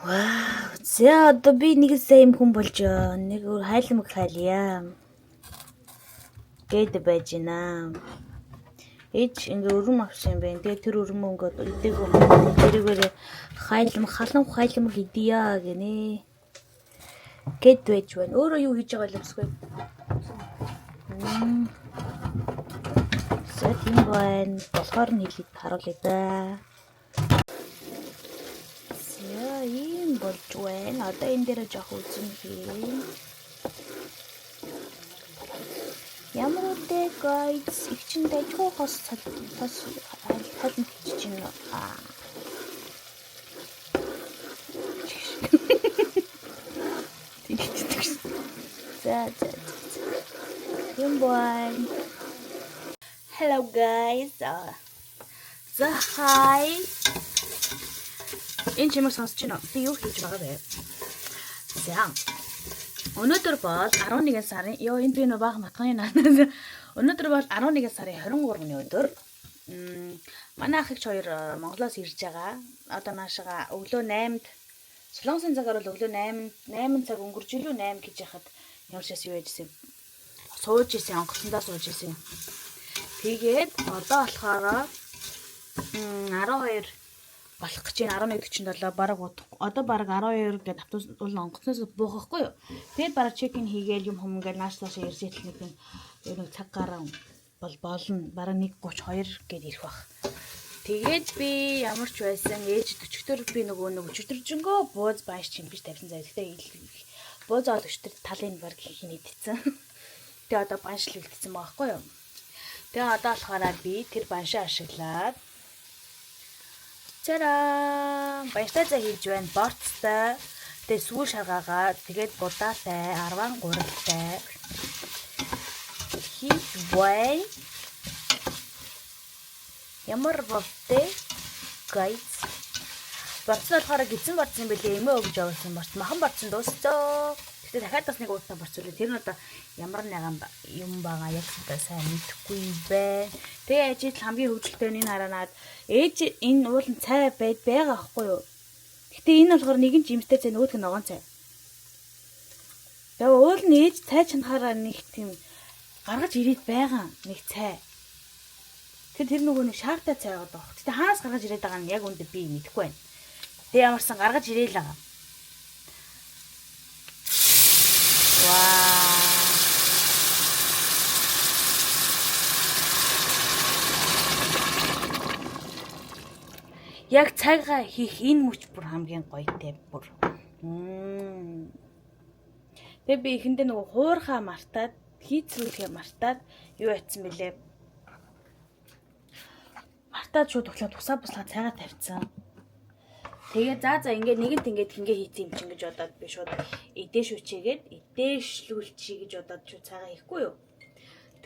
Вау. За одоо би нэг сайн хүн болж нэг хайлмаг хайлъя. Гэд байж гинэ. Эч ингээ өрөм авсан юм байна. Тэгээ тэр өрөм өнгөд идэг юм. Тэрүүгээр халуун хайлмаг идъя гинэ. Гэд байж байна. Өөрөө юу хийж байгаа юм бэ? За тийм байна. Болохоор нь хэлээд харуулъя да. Ийм болж байна. Одоо энэ дээр жоох үзэн хийн. Ямар үдэ guys, их чинь дайггүй хос хадна хийж байна. За. Юм байна. Hello guys. За hi. Энэ чимээ сонсож байна. Би юу хийж байгаа вэ? За. Өнөөдөр бол 11 сарын энэ би нөө баг матганы наанаас. Өнөөдөр бол 11 сарын 23-ны өдөр. Манай ах их хоёр Монголоос ирж байгаа. Одоо наашаага өглөө 8-д Солонгосын цагаар бол өглөө 8 цаг өнгөрч илүү 8 гэж яхад ямар ч юм яжсэн. Сууж исэн, онгоцондоо сууж исэн. Тэгээд одоо болохоор 12 болох гэж байна. 11:47 бараг одоо бараг 12 гэдэг автобус бол онгоцноос буухахгүй юу. Тэгээд бараг чек ин хийгээл юм хүмүүнгээл нааш таашаа ирсэтэл нэг цаг гараа бол болно. Бараг 1:32 гээд ирэх бах. Тэгээд би ямар ч байсан ээж өчтөр би нөгөө өчтөржингөө бууз банш чимпиж тавьсан заа. Гэхдээ бууз аваад өчтөр талын бараг хийх нийтсэн. Тэгээд одоо баншлал үлдсэн байгаа байхгүй юу. Тэгээд одоо болохоор би тэр баншаа ашиглаад Чараа баяртай за хийж байна. Борттой. Тэгээ сүүл шаргаагаа тэгээд будаатай 13-тай. Хийж бай. Ямар болтой guys. Борцол болохоор гизэн борцсон бэлээ эмээ өгж явуулсан борц. Махан борцсон дуусцоо. Гэтэ дахиад бас нэг уутаа борцуулаа. Тэр нь одоо ямар нэгэн юм байгаа яг одоо сайн мэдэхгүй байна. Тэгээ ажил хамгийн хөвгөлтэй энэ хараанаад ээж энэ уулын цай байгаа аахгүй юу. Гэтэ энэ болохоор нэг нь жимстэй цай нөгөөх нь ногоон цай. Тэгээ уул нь ээж цай чанахаараа нэг тийм гаргаж ирээд байгаа нэг цай. Тэр нөгөө нэг шаартай цай байгаа даа. Гэтэ хаанаас гаргаж ирээд байгаа нь яг үндэ би мэдэхгүй байна. Тэгээ ямарсан гаргаж ирээл байгаа. Вау. Яг цагаа хийх энэ мөч бүр хамгийн гоётэй бүр. Тэгээ би ихэндээ нөгөө хуурхаа мартаад, хийцрүүлэхээ мартаад юу ятсан бэлээ. Мартаад шууд өглөө тусаа буслаа цайгаа тавьсан. Тэгээ за ингээд нэгэнт ингээд хингээ хийцэн юм чинь гэж бодоод би шууд эдээшүүчээгээд эдээшлүүлчихье гэж бодоод шууд цайгаа хийхгүй юу.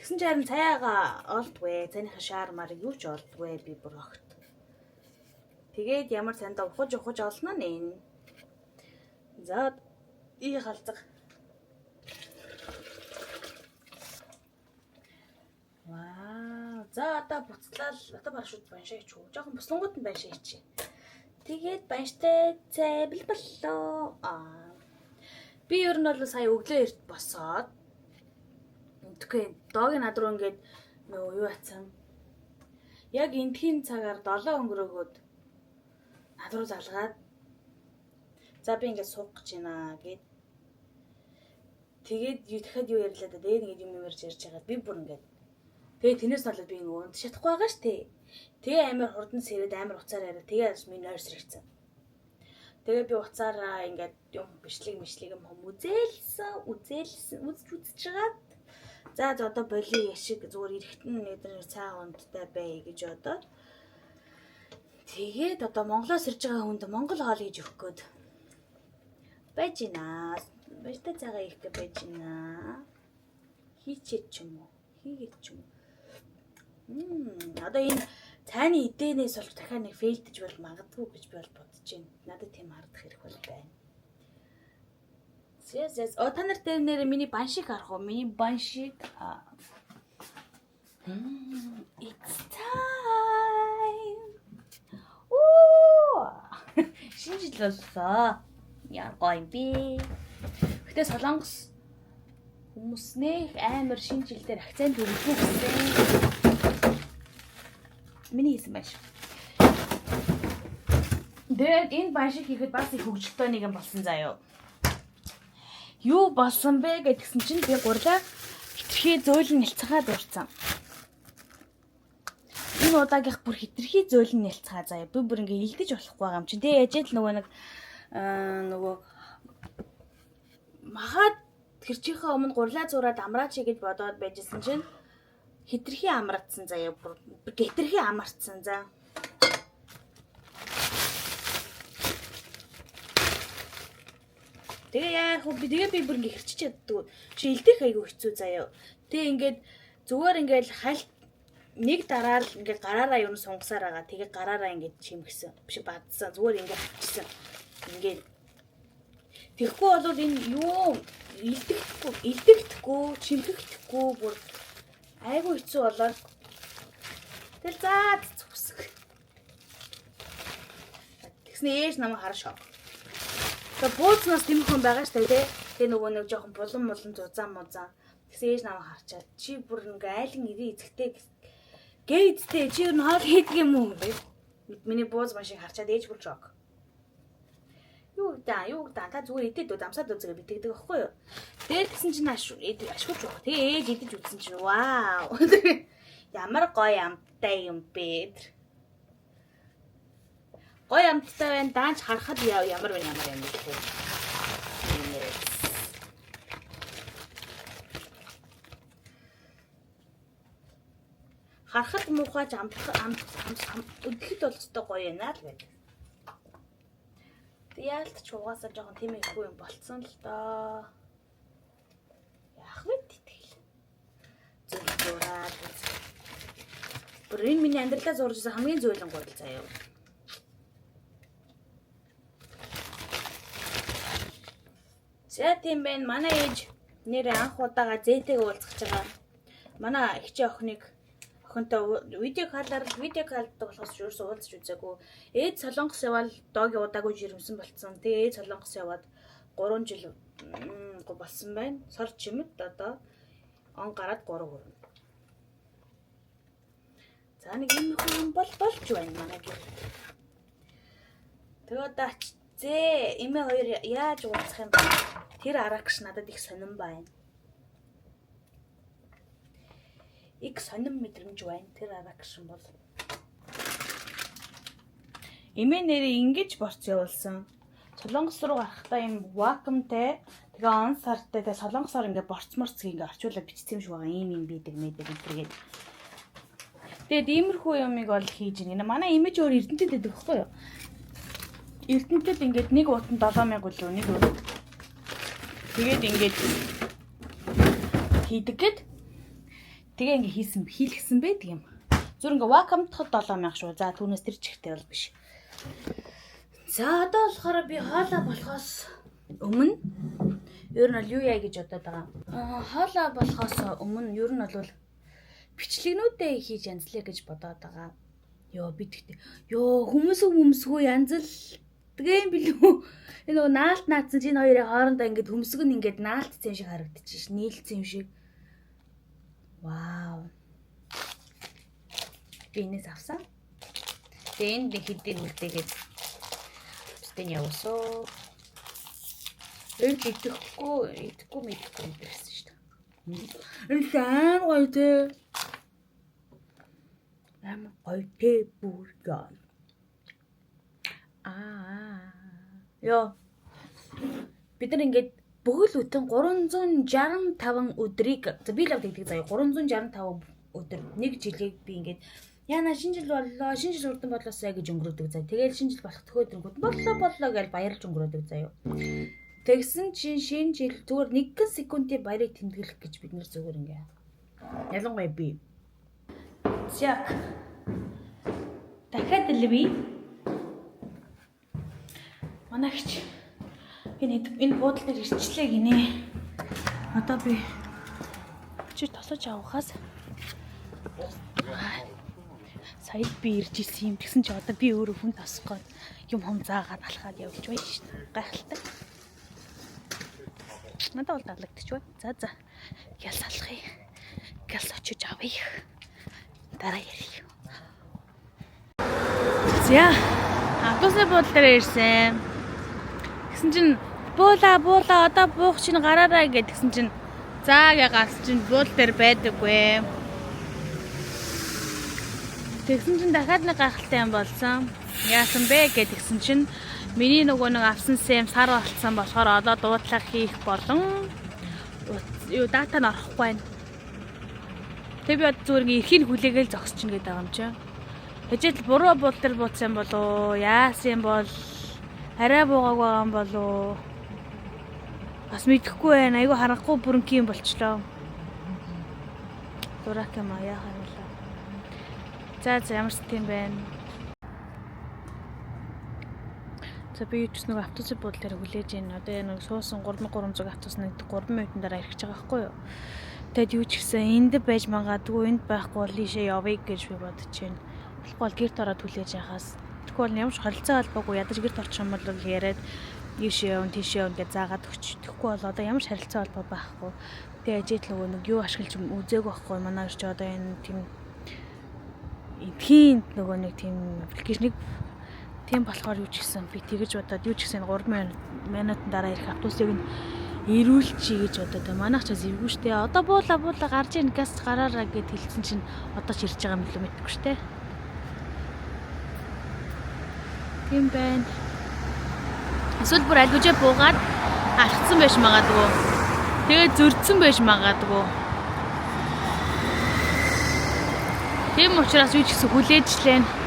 Тэгсэн чинь харин цайгаа олдгүй. Цайныхаа шаар мар юу ч олдгүй би бүр огт. Тэгээд ямар сандаа ухаж олно нэ. За ий халзаг. Вау. За одоо буцлал одоо баг шууд баншаа хийчихв. Жохон буслангууд нь баншаа хийчихье. Тэгээд банштай цай бэлбэллоо. Би ер нь бол сая өглөө эрт босоод үгүй доогийн над руу ингээд нөгөө юу атсан. Яг энтхийн цагаар 7 өнгөрөөгөөд над руу залгаад за би ингээд суух гэж байна гэд. Тэгээд дахиад юу ярьлаа да дээр ингээд юм ярьж байгаа. Би бүр ингээд тэгээд тэрнээс болоод би ингээд унт чадахгүй байгаа штэ. Тэгээ амар хурдан сэрээд амар уцаар яриа. Тэгээ миний нойр сэрэгцэн. Тэгээ би уцаараа ингээд юм бичлэг юм үзэж байгаа. За одоо боли яшиг зүгээр эрэхтэн нэдэр цай унттай бай гэж бодоод. Тэгээд одоо Монголоос ирж байгаа хүнд Монгол хоол хийж өгөх гээд байж гинэ. Баяртай цагаа их гэж байж гинэ. Хийчээч ч юм уу? Хийгээд ч юм уу? Одоо энэ цайны идээнээс бол дахиад нэг фейлдэж бол магадгүй гэж би бол бодож байна. Надад тийм хардах хэрэг бол байна. Yes. Та нар дээр нэр миний баншиг харах уу? Миний баншиг. It's time. Шинжил боллоо. Яа гоё юм бэ. Гэтэ Солонгос хүмүүс нэх амар шинэ жил дээр акцент өгөхгүй гэсэн. Миний хэлсэн байж. Тэгээд энэ баашиг хийхэд бас их хөвгөлтэй нэг юм болсон заяа. Юу болсон бэ гэдгсэн чинь би гурлаа хитрхи зөөлөн нэлцгаа дуурсан. Энэ удаагийнх бүр хитрхи зөөлөн нэлцгаа заяа. Би бүр ингээ илдэж болохгүй байгаа юм чинь. Тэгээ яжэл нөгөө махад тэрчийнхээ өмнө гурлаа зураад амраач гэж бодоод байжсэн чинь хитрхи амрагдсан заяа. Бүр хитрхи амарцсан за. Тэгээ би бүр ингээ хэрчиж яддаг. Чи илдэх айгүй хэцүү заяа. Тэгээ ингээд зүгээр ингээл хальт нэг дараа л ингээ гараараа юу сунгасаар байгаа. Тэгээ гараараа ингээ чимгсэн. Биш бадсан. Зүгээр ингээ хавчсан. Ингээ тэгэхгүй бол энэ юу илдэхгүй, чимгэхгүй бүр айгүй хэцүү болоод тэгэл заа зүсг. Тэгснэ ээж намайг харшаа. Тэгээ буузнаас тэмхэн байгаа штэ тий. Тэгээ нөгөө нэг жоохон булан зузаан. Тэгсэн ээж намайг харчаад чи бүр ингээ айлын ирээ эзэгтэй гээдтэй чи юу хоол хийдэг юм уу бэ? Миний бууз машин харчаад ээж бүр шок. Юу та зүгээр идээд амсаад үзгээ битгдэг байхгүй юу? Тэгээд тэгсэн чинь ашгуулж байгаа. Тэгээ ээж идэж үзсэн чинь вау. Ямар гоё амттай юм бэ? Гоё амттай байна. Даанч харахад ямар юм бэ? Харахад муухайч өдөхөд бол ч гоё байна л гэдэг. Яалтч угаасаа жоохон тийм ихгүй юм болцсон л доо. Яах вэ тэтгэл. Зураад. Бүр энэ миний амьдралаа зуржсэн хамгийн зөөлөн гурил заяа. За тийм байна. Манай ээж нэр анх удаага зээтэйг уулзах байгаа. Манай ихчийн охинтой видео калд болохоос юурс уулзч үзээгүй. Ээж Солонгос явал доогийн удаагүй жирэмсэн болцсон. Тэгээ ээж Солонгос яваад 3 жил болсон байна. Сар чимэд одоо он гараад 3 хүрнэ. За нэг юм хүн болж байна манай гэр. Тэгээ одоо зээ эмээ хоёр яаж уулзах юм бэ? Тэр арагш надад их сонирн байна. Их сонирн мэдрэмж байна. Тэр арагш бол эмээ нэрээ ингэж борц явуулсан. Солонгос руу гарахдаа юм вакуумтай тэгээ он сартай тэгээ солонгосоор ингээ борцморцг ингээ орчуулаад бичсэн юм шиг байгаа. Ийм бидэг мэдэг гэдэг. Тэгээд иймэрхүү юмыг бол хийж байна. Манай эмээ ч өөр эрдэнэтэд байдаг байхгүй юу? Эрдэнэтэд ингээд нэг утанд 7000 үлээ нэг өөр. Тэгээд ингээд хийдэггээд тэгээ ингээ хийлгсэн байдаг юм. Зүр ингээ вакуумтахад 7000 шүү. За түүнээс тэр чихтэй бол биш. За одоо болохоор би хоолой болохоос өмнө ер нь бол юу яа гэж бодоод байгаа. Хоолой болохоос өмнө ер нь бол бичлэгнүүдээ хийж янзлаа гэж бодоод байгаа. Йоо би тэгтээ. Йоо хүмүүсгүй янзлдаг юм билүү. Энэ нөгөө наалт наацсан чинь хоёрын хоорондоо ингээд хөмсг нь ингээд наалтсан юм шиг харагдчих ш. Нийлцсэн юм шиг. Вау. Би энэс авсан. Тэгээ энд хэдийн үлдээгээд бистэн явуулсоо. Идэхгүй мэдэрсэн шүү дээ. Энэ сайн гоё те. Амар гоё те бүр яа. Йоо. Бид нар ингээд бүхэл бүтэн 365 өдрийг би л авдаг заяа 365 өдөр нэг жилийг би ингээд яна шинэ жил боллоо шинэ жил урдан болоосаа гэж өнгөрөөдөг заяа. Тэгээд шинэ жил болох төхөөдрөнгүүд боллоо гэж баярлж өнгөрөөдөг заяа. Тэгсэн чинь шинэ жил зүгээр 1 секундын баярыг тэмдэглэх гэж бид нэр зүгээр ингээ. Ялангуяа би. За. Дахиад л би. Манайч энэ буудлын дээр ирчлээ гинэ. Одоо би чи тосож авахаас сая би ирж ирсэн юм. Тэгсэн чи одоо би өөрөө хүн тосох гээд юм заагаад алхаад явж байна шүү дээ. Гайхалтай. Надад бол таалагдчихвэ. За. Гял салахыг. Гял очиж авъя. Дараа ярих. За. Автобусны буудлын дээр ирсэн. Тэгсэн чинь буула одоо буух чинь гараарай гэдгсэн чинь за гээ гарсан чинь буудлын дээр байдаггүй. Тэгсэн чинь дахиад нэг гахалтай юм болсон. Яасан бэ гэдгсэн чинь миний нөгөө нэг авсан сэм сар болцсон болохоор одоо дуудлага хийх болон юу дата нь орохгүй байна. Тэг би зүгээр эрхийг хүлээгээл зогсож чинь гэдэг юм чи. Хэжэл буруу буудлын дээр бууцсан болоо яасан бол арай буугааг байгаа юм болоо. Бас мэдэхгүй байна. Айгу харахгүй бүрэнгийн болчлоо. Дурак юм аа яахаа вэ? За ямар ч тийм байна. За би ч нэг автобусын буудлын дээр хүлээж байна. Одоо яг нэг суусан 3300 автобус нэг 3 минутын дараа ирэх гэж байгаа байхгүй юу? Тэгэд юу ч гэсэн энд байж магадгүй энд байхгүй бол ийшээ явъя гэж би бодож байна. Болохгүй бол гэрт ороод хүлээж яхаас. Тэгэхгүй бол ямар ч харилцаа холбоогүй ядаж гэрт орчих юм бол яриад ийшээ явна тийшээ явна гэж заагаад өгч. Тэгэхгүй бол одоо ямар ч харилцаа холбоо байхгүй. Тэгээ ажид л нэг юу ашиглаж үзээг байхгүй манай ч одоо энэ тийм эдхийн нөгөө нэг тийм аппликейшнийг тийм болохоор юу ч гэсэн би тэгэж бодоод юу ч гэсэн 3 минутын дараа ирэх автобусыг нь ирүүлчихье гэж бодоод манайх ч зэвгүй штэ. Одоо буула гарч ийн газ гараараа гэд хэлсэн чинь одоо ч ирж байгаа юм л мэдгүй штэ. Тийм байна. Эсвэл бүр альвжээ буугаад алхсан байж магадгүй. Тэгээд зөрдсөн байж магадгүй. Тийм учраас юу ч гэсэн хүлээжлээ.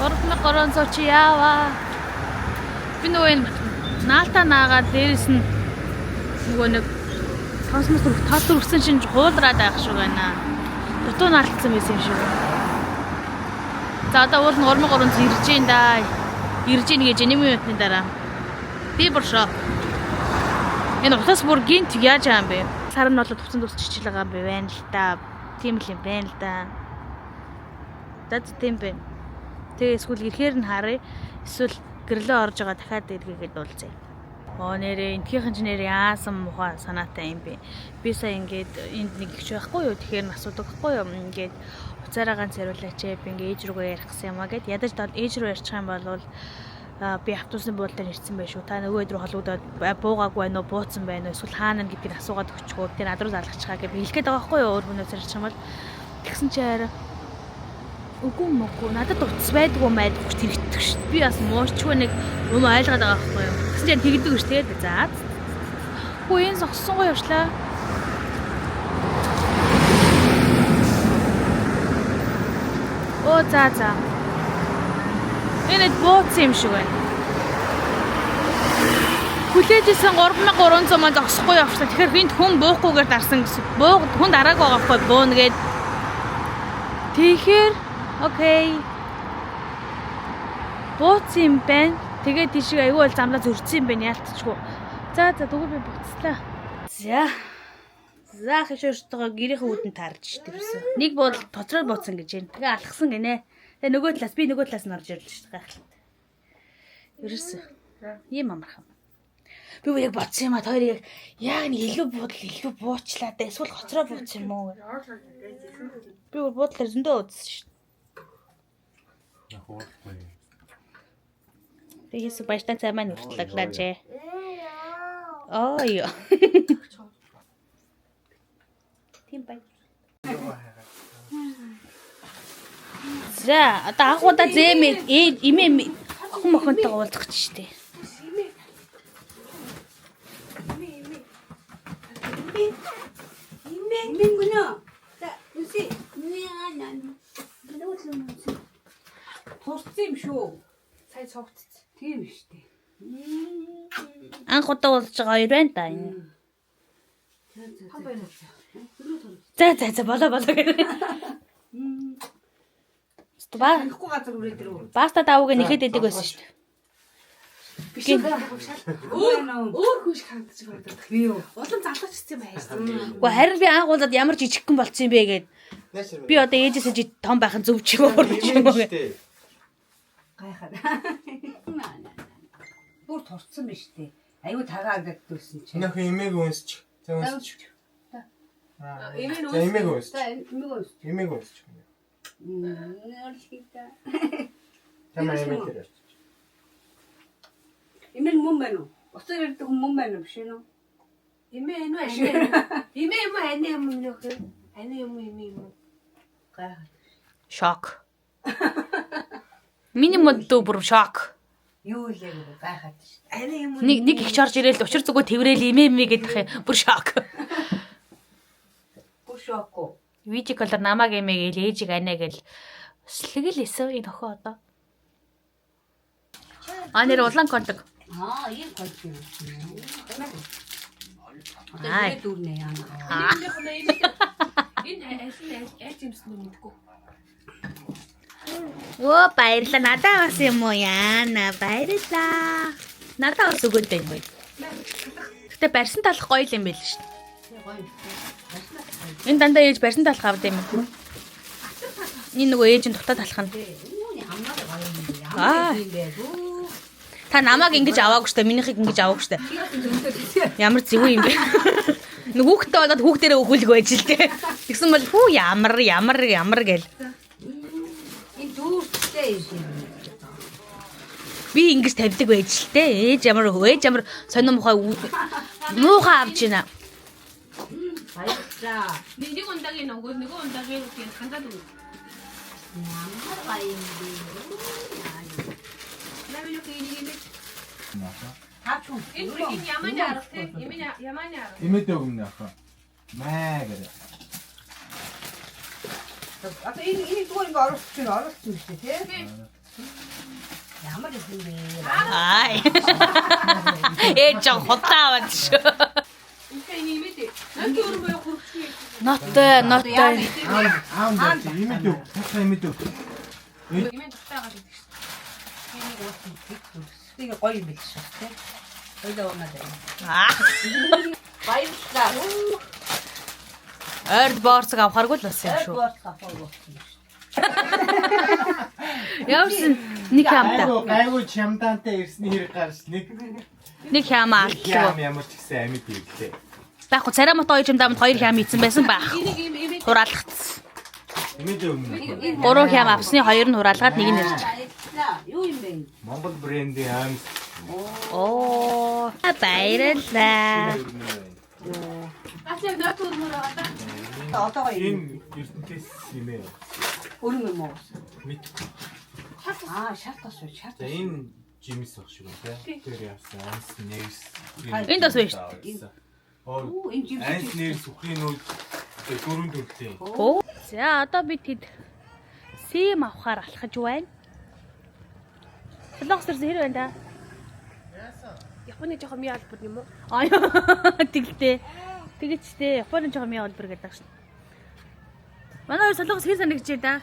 3300 чи яава. Би нөгөө энэ наалтаа наагаад дээрэс нь нөгөө нэг сонсмос тал өргсөн чинь хуулраад байх шиг байна. Дутуу наалтсан байсан юм шиг. За одоо уул 3300 ирж ийн да. Ирж ийн гэж 1 минутын дараа. Би боршоо. Энэ утас бүр гинт яаж байгаа юм бэ? Сар нь болоод туцсан тусчиж байгаа юм байна л да. Тийм л юм байна л да. Дад тийм бэ. Тэгээ эсвэл ирэхээр нь харъя. Эсвэл гэрлөө орж байгаа дахиад эргээгээд уулзъя. Оо нэрээ энтхийн нэр яасан муухай санаатай юм бэ? Би сая ингээд энд нэг ихч байхгүй юу? Тэгэхээр асуудаг байхгүй юу? Ингээд уцаараа ганц яриулаач би ингээд ээж рүүгээ ярих гэсэн юм аа гэд ядаж ээж рүү ярьчих юм бол би автобусны буудлаар ирсэн байх шүү. Та нөгөө рүү холбогдоод буугаагүй байна уу, бууцсан байна уу? Эсвэл хаана нь гэдгийг асуугаад өгчихөө. Тэр над руу залгачихаа гэж би хэлгээд байгаа байхгүй юу? Өөр хүнээс ярьчих юм бол тэгсэн чи арай үгүй мөхгүй надад утас байдгүй мэдгүй тэрэгдэх шүү. Би бас муучгүй нэг юм ойлгоод байгаа байхгүй юу. Тэгсэн чинь тэгдэг ш тэгээд за. Хөө энэ зогссон гоё явшлаа. Оо за. Энэ бууц юм шиг байна. Хүлээжсэн 3300 маань зогсохгүй явшлаа. Тэгэхээр хинт хүн буухгүйгээр дарсан гэсэн. Хүн дараагүй байгаа байхгүй бууна гээд. Тэгэхээр окей. Бууц юм байна. Тэгээд тийшээ аюу бол замлаа зөрчсөн юм байна яалтчгүй. За дөгөө би буцлаа. За хашууртайгаа гэрийнхээ үүдэн таарч штэ юусэн. Нэг бол тоцроо бууцсан гэж байна. Тэгээ алхсан гинэ. Тэгээ нөгөө талаас би нөгөө талаас нь орж ирлээ штэ гайхалтай. Юусэн. Ийм амархан. Би яг бодсон юм а хоёрыг яг нэг илүү буучлаа да эсвэл хоцроо бууцсан юм уу. Би буудлаар зөндөө үзсэн штэ. Тэгээс баяртай цай маань хүртэлглаач. Ой. Тийм бай. За, одоо анхудаа зэмээ имээ охин мохонтойгоо уулзах ч штэ. Имээ. За, үгүй. Турцсан юм шүү. Сая цогцсон. Тийм шүү дээ. Анхудаа уулзж байгаа хоёр байна да энэ. За болоо гэдэг. Тэгэхгүй газар үрээд ирв. Баста давууг нэхэд идэг байсан шүү дээ. Биш өөр хүн шиг харагдаж байна. Би юу? Улам залгачсан байсан. Уу харин би анхуулаад ямар жижигхэн болцсон юм бэ гэд. Би одоо ээжээсээ том байхын зөв ч юм уу гэж юм уу. Гайхаад. Бүр турцсан биз дээ. Аюу тагаагаад дүүсэн чинь. Нөх имэг өнсч. За өнсч. Имэг өнсч. Имэг өнсч. Тамаа имэг дээр. Имэг мөн байна уу? Оцоо ирдэг мөн байна биш үү? Имээ энэ аашаа. Имээ юм ани юм нөх. Ани юм юм. Гайхаад. Шок. Минимум дөө бүр шок. Юу л юм гайхаад шүү. Ани юм. Нэг их чарж ирээл учир зүгөө тэрвэл имээ гэдэх бүр шок. Бушоко. Вижи колор намаг имээ гээл ээжиг анаа гээл слэгэл эсв энэ охин одоо. Нэр улаан контог. Ийм конт юм. Аа. Дүүрнэ яа. Энэ аль юмсан нь мэдгүй. Оо баярлаа надаа бас юм уу яана баярлаа. Надаа бас өгөөдэй юм байна. Гэтэ барьсан талах гоё юм байл шүү дээ. Энэ дандаа ээж барьсан талах авд юм. Энэ нөгөө ээж нь дутаа талах нь. Та намайг ингэж аваагүй штэ минийхийг ингэж аваагүй штэ. Ямар зөв юм бэ? Нэг хүүхдээ болоод хүүхдэрээ өгүүлэг байж л дээ. Тэгсэн бол хүү ямар гээл. Энэ дүүртэй юм. Би ингэж тавьдаг байж л дээ. Ээж ямар сонир муухай авч байна. Баярлаа. Нэг ундагийн нөгөө нэг ундагийн үеийн хандаад үү. Ямар баян юм. Намайг нэг Хаач уу. энэ ямааны арга тийм. Ямааны арга. Имэд өгмнө ахаа. Маа гэрэ. Одоо энэ зүгээр ингээ оруулсан шүү дээ тий. Ямар юм бэ? Ай. Ээж хотаавд шүү. Энэ имэд. Нэг өөр боё хурцгүй. Нотой. Аав имэд өг. Хата имэд өг. Имэд тутаагаад идэг шүү. Энийг уусан тийм гоё юм биш үү тий. Хоёлоо унаад байна. Баярлалаа. Ойрд боорцог авахаргүй л бас юм шүү. Явсан нэг хамтаа. Гайгүй чамдаантай ирсний хэрэг гарч Нэг хямаа алтлаа. ямар ч гэсэн амьд ирлээ. Байхгүй царай мот хоёр чамдаамд хоёр хям ийцэн байсан байх. Энийг имэд Хураалгацсан. Имэд өгмнө. Гурван хям авсны хоёр нь хураалгаад нэг нь ирж. Юу юм бэ? Монгол брендийн аим. Оо баярлалаа. Ачаа датур мөрөө. Одоо Энэ ертөнцөөс имээ. өрн юм уу? Мэдгүй. Шарт асуу шарт. За энэ жимс баг шиг байна тий. Тэр явсан анс нэрс. Энд бас байна шүү. Оо энэ жимс. Анс нэрс үхрийн нүүд дөрөв төрлийн. Оо. За одоо бид хэд сэм авахаар алхаж байна. Солонгос хэр байна да? Японы жоохон ми албар юм уу? Тэгэлтэй. Тэгээчтэй Японы жоохон мяа олбор гэдэг шин. Манай хоёр солонгос хэр санагдаж байна да?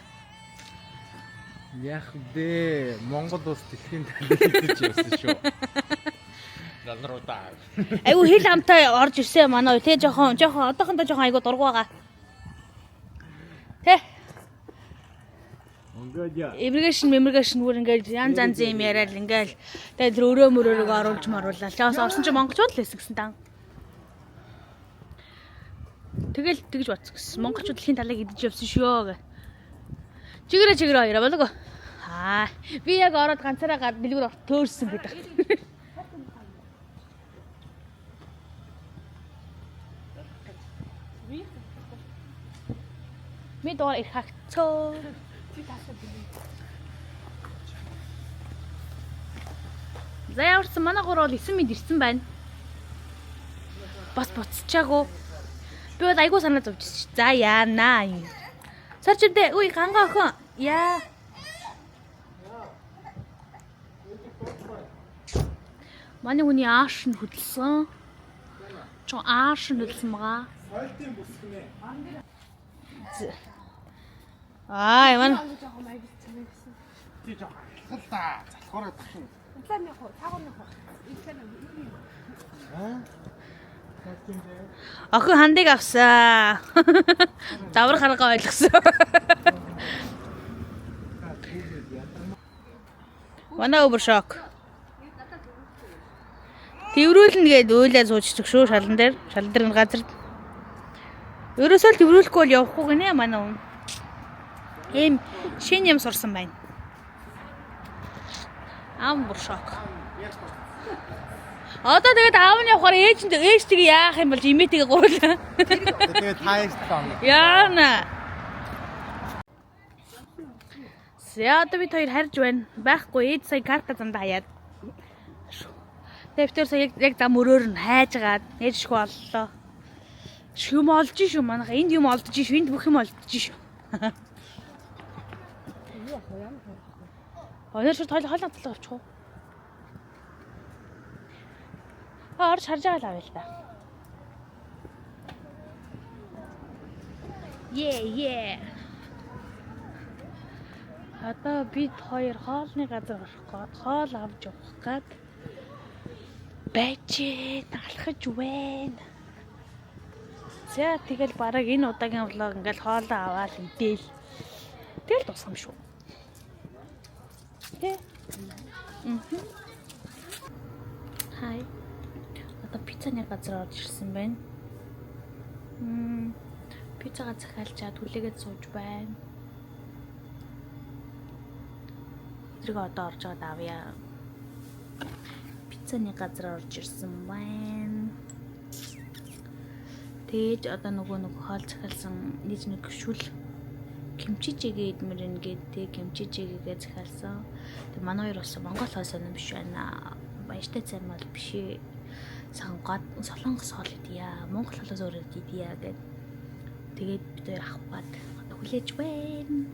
Яг дээ Монгол улс дэлхийн танилцуулж явсан шүү. Залруудаа. Айгу хэл хамтаа орж ирсэн манай хоёр те жоохон одоохондоо жоохон айгу дургу байгаа. Тэ. Иммиграшн бүр ингээд янз юм яриад ингээл тэгээд тэр өрөө мөрөөрөг оруулж маруулаа. Чаас орсон чи монголчууд л хэсэгсэн таа. Тэгэл тэгж бацсан. Монголчууд дэлхийн талыг идэж явсан шүү гэ. Чигрэ хоёроо болов уу? Би яг ороод ганцаараа гад бэлгүүр төөрсөн гэдэг. Ми доо их хагцоо. За яварсан манай гурав бол 9 минут ирсэн байна. Бас буцчихаагүй. Би бол айгуу санаа зовж ш. За яанаа. Сарчдээ үе ганга охин. Яа. Манай хүний ааш нь хөдөлсөн. Чон ааш нь хөдөлсөн байгаа. Сойлтын бүсгэнэ. Ман. Тий жоо халтаа. Залхуураад тахын. Цааны хоо, цаагны хоо. Охин хандыг авсан. Давар харгаа ойлгосон. Манай өвөр шок. Тэврүүлнэ гээд уйлаа суучдаг шүү шалан дээр. Шалан дээр газар. Ерөөсөө л тэврүүлэхгүй бол явахгүй гинэ манай хүн. Ийм шин юм сурсан байна. Амар шок. Одоо тэгээд аав нь явахаар ээжтэйгээ яах юм бол имээтэйгээ гурлаа. Тэгээд тааш таа. Яана. Яа бид хоёр харж байна. Байхгүй ээж сая карта зандаа хаяад. Дэвтэр сая яг зам өрөөр нь хайжгаад ээжшгүй боллоо. Шүм олж шүү манайха энд юм олдож шүү энд бүх юм олдож шүү. Өнөр шууд хоолоо талаа авчих уу? Орж харж байгаа л авъя л да. Е. Одоо бид хоёр хоолны газар орох гээд хоол авч явах гээд байж алхаж байна. За тэгэл бараг энэ удаагийн влог ингээл хоолоо аваад идээл. Тэгэл дуусгам шүү. Тэ. Хай. Одоо пиццаны газар орж ирсэн байна. Пиццагаа захиалчаад хүлээгээд сууж байна. Тэрийг одоо орж аваад авъя. Пиццаны газар орж ирсэн байна. Тэгэж одоо нөгөө хоол захиалсан нэг шүл кимчижигээ идмэрэн гэдэг кимчижигээ захиалсан. Тэг манай хоёр бас Монгол хоол сонирм биш байна. Баяртай цайм бол биш. Солонгос хоол идъя. Монгол хоолоос өөр идъя гэд. Тэгээд бид хоёр авах бат одоо хүлээж байна.